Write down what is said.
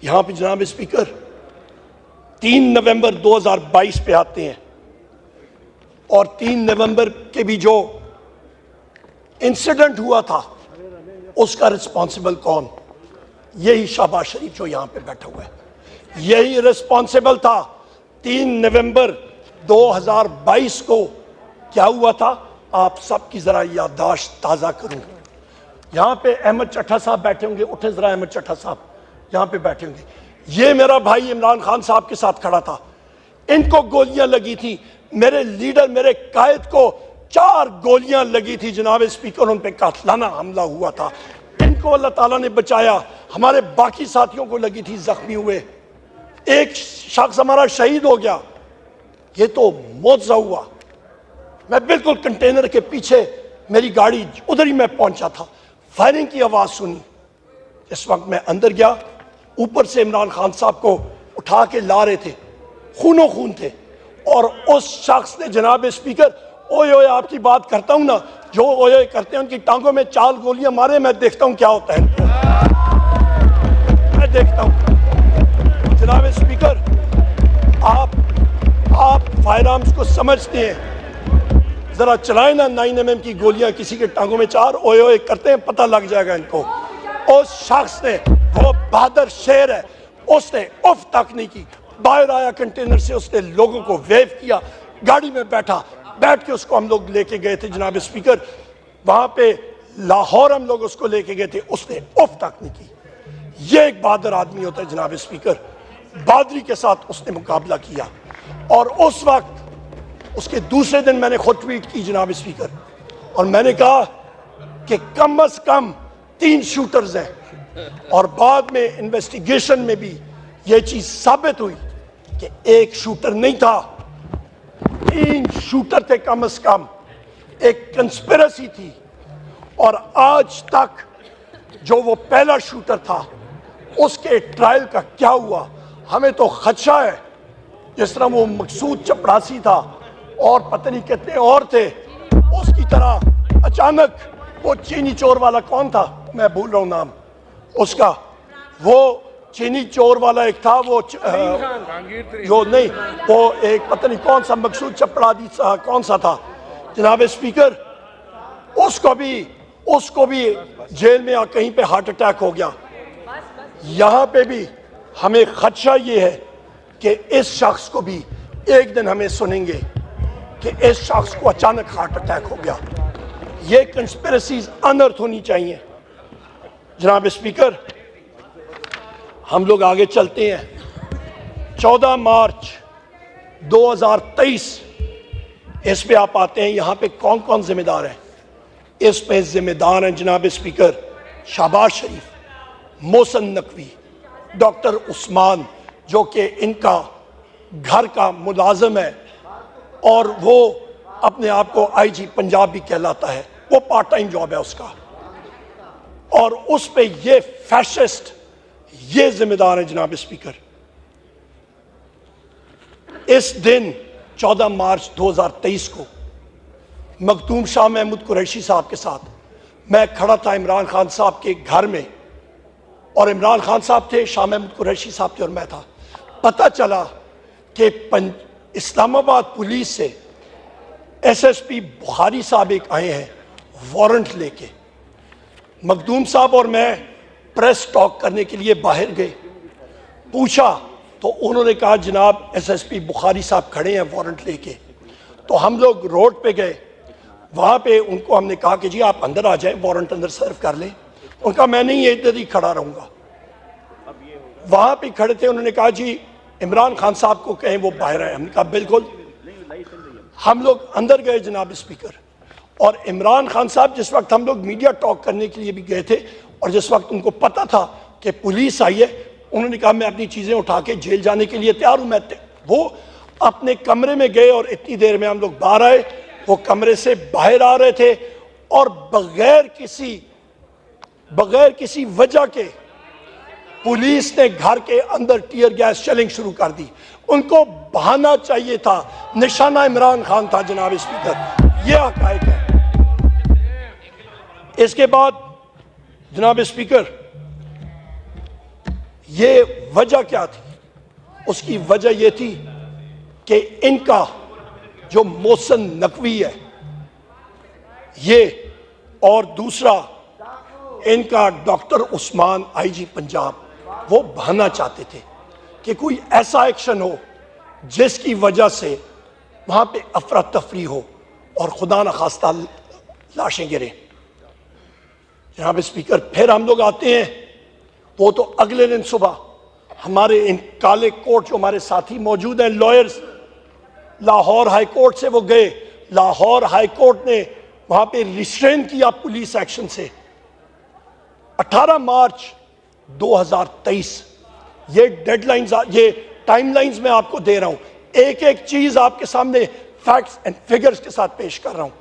यहां पे जनाब स्पीकर 3 नवंबर 2022 पे आते हैं और 3 नवंबर के भी जो इंसिडेंट हुआ था उसका रिस्पॉन्सिबल कौन? यही शहबाज शरीफ जो यहां पे बैठा हुआ है, यही रिस्पॉन्सिबल था। 3 नवंबर 2022 को क्या हुआ था, आप सबकी जरा याददाश्त ताज़ा करूं। यहां पे अहमद चट्टा साहब बैठे होंगे, उठे जरा अहमद चट्टा साहब यहां पे बैठे होंगे। ये मेरा भाई इमरान खान साहब के साथ खड़ा था, इनको गोलियां लगी थी, मेरे लीडर मेरे कायद को 4 गोलियां लगी थी जनाब स्पीकर, उन पे कातलाना हमला हुआ था, इनको अल्लाह ताला ने बचाया। हमारे बाकी साथियों को लगी थी, जख्मी हुए, एक शख्स हमारा शहीद हो गया। ये तो मौजज़ा हुआ। मैं बिल्कुल कंटेनर के पीछे, मेरी गाड़ी उधर ही मैं पहुंचा था, फायरिंग की आवाज सुनी। इस वक्त मैं अंदर गया, ऊपर से इमरान खान साहब को उठा के ला रहे थे, खूनो खून थे, और उस शख्स ने जनाब स्पीकर ओए ओए आपकी बात करता हूं ना, जो ओए ओए करते हैं उनकी टांगों में 4 गोलियां मारे, मैं देखता हूं क्या होता है, मैं देखता हूं। जनाब स्पीकर, आप फायर आर्म्स को समझते हैं, जरा चलाए ना 9mm की गोलियां किसी के टांगों में 4, ओए ओए करते हैं, पता लग जाएगा इनको। उस शख्स ने, वो बहादुर शेर है, उसने उफ तक नहीं की, बाहर आया कंटेनर से, उसने लोगों को वेव किया, गाड़ी में बैठ के उसको हम लोग लेके गए थे जनाब स्पीकर, वहां पे लाहौर हम लोग उसको लेके गए थे, उसने उफ तक नहीं की। ये एक बहादुर आदमी होता है जनाब स्पीकर, बहादुरी के साथ उसने मुकाबला किया। और उस वक्त, उसके दूसरे दिन मैंने खुद ट्वीट की जनाब स्पीकर, और मैंने कहा कि कम से कम 3 शूटर्स हैं, और बाद में इन्वेस्टिगेशन में भी यह चीज साबित हुई कि एक शूटर नहीं था, 3 शूटर थे कम से कम, एक कंस्पिरेसी थी। और आज तक जो वो पहला शूटर था उसके ट्रायल का क्या हुआ, हमें तो खदशा है। जिस तरह वो मकसूद चपड़ासी था और पता नहीं कितने और थे, उसकी तरह अचानक वो चीनी चोर वाला कौन था, मैं भूल रहा हूं नाम उसका, वो चीनी चोर वाला एक था, वो जो नहीं, वो एक पता नहीं कौन सा मकसूद चपड़ासी कौन सा था जनाब स्पीकर, उसको भी जेल में कहीं पे हार्ट अटैक हो गया। यहां पे भी हमें खदशा ये है कि इस शख्स को भी एक दिन हमें सुनेंगे कि इस शख्स को अचानक हार्ट अटैक हो गया। ये कंस्पिरेसीज अनर्थ होनी चाहिए जनाब स्पीकर। हम लोग आगे चलते हैं। 14 मार्च 2023 इस पे आप आते हैं, यहां पे कौन कौन जिम्मेदार है? इस पे जिम्मेदार हैं जनाब स्पीकर शहबाज शरीफ, मोहसिन नकवी, डॉक्टर उस्मान जो कि इनका घर का मुलाजिम है, और वो अपने आप को IG पंजाब भी कहलाता है, वो पार्ट टाइम जॉब है उसका, और उस पे ये फैशिस्ट ये जिम्मेदार है जनाब स्पीकर। इस दिन 14 मार्च 2023 को मखदूम शाह महमूद कुरैशी साहब के साथ मैं खड़ा था इमरान खान साहब के घर में, और इमरान खान साहब थे, शाह महमूद कुरैशी साहब थे, और मैं था। पता चला कि इस्लामाबाद पुलिस से SSP बुखारी साहब एक आए हैं वारंट लेके। मखदूम साहब और मैं प्रेस टॉक करने के लिए बाहर गए, पूछा तो उन्होंने कहा जनाब SSP बुखारी साहब खड़े हैं वारंट लेके। तो हम लोग रोड पे गए, वहां पे उनको हमने कहा कि जी आप अंदर आ जाएं, वारंट अंदर सर्व कर लें। उनका मैं नहीं इधर ही खड़ा रहूंगा। वहां पे खड़े थे, उन्होंने कहा जी इमरान खान साहब को कहें वो बाहर आए। हमने कहा बिल्कुल। हम लोग अंदर गए जनाब स्पीकर, और इमरान खान साहब जिस वक्त हम लोग मीडिया टॉक करने के लिए भी गए थे, और जिस वक्त उनको पता था कि पुलिस आई है, उन्होंने कहा मैं अपनी चीजें उठा के जेल जाने के लिए तैयार हूं। वो अपने कमरे में गए, और इतनी देर में हम लोग बाहर आए। वो कमरे से बाहर आ रहे थे, और बगैर किसी वजह के पुलिस ने घर के अंदर टीयर गैस शेलिंग शुरू कर दी। उनको बहाना चाहिए था, निशाना इमरान खान था जनाब स्पीकर, ये हकायक है। इसके बाद जनाब स्पीकर ये वजह क्या थी? उसकी वजह यह थी कि इनका जो मोहसिन नकवी है ये, और दूसरा इनका डॉक्टर उस्मान आईजी पंजाब, वो बहाना चाहते थे कि कोई ऐसा एक्शन हो जिसकी वजह से वहां पे अफरा तफरी हो और खुदा न खास्ता लाशें गिरें। जनाब स्पीकर, फिर हम लोग आते हैं, वो तो अगले दिन सुबह हमारे इन काले कोट जो हमारे साथी मौजूद हैं, लॉयर्स, लाहौर हाई कोर्ट से वो गए। लाहौर हाई कोर्ट ने वहां पे रिस्ट्रेन किया पुलिस एक्शन से। 18 मार्च 2023, ये डेडलाइंस, ये टाइमलाइंस मैं आपको दे रहा हूं, एक एक चीज आपके सामने फैक्ट्स एंड फिगर्स के साथ पेश कर रहा हूं।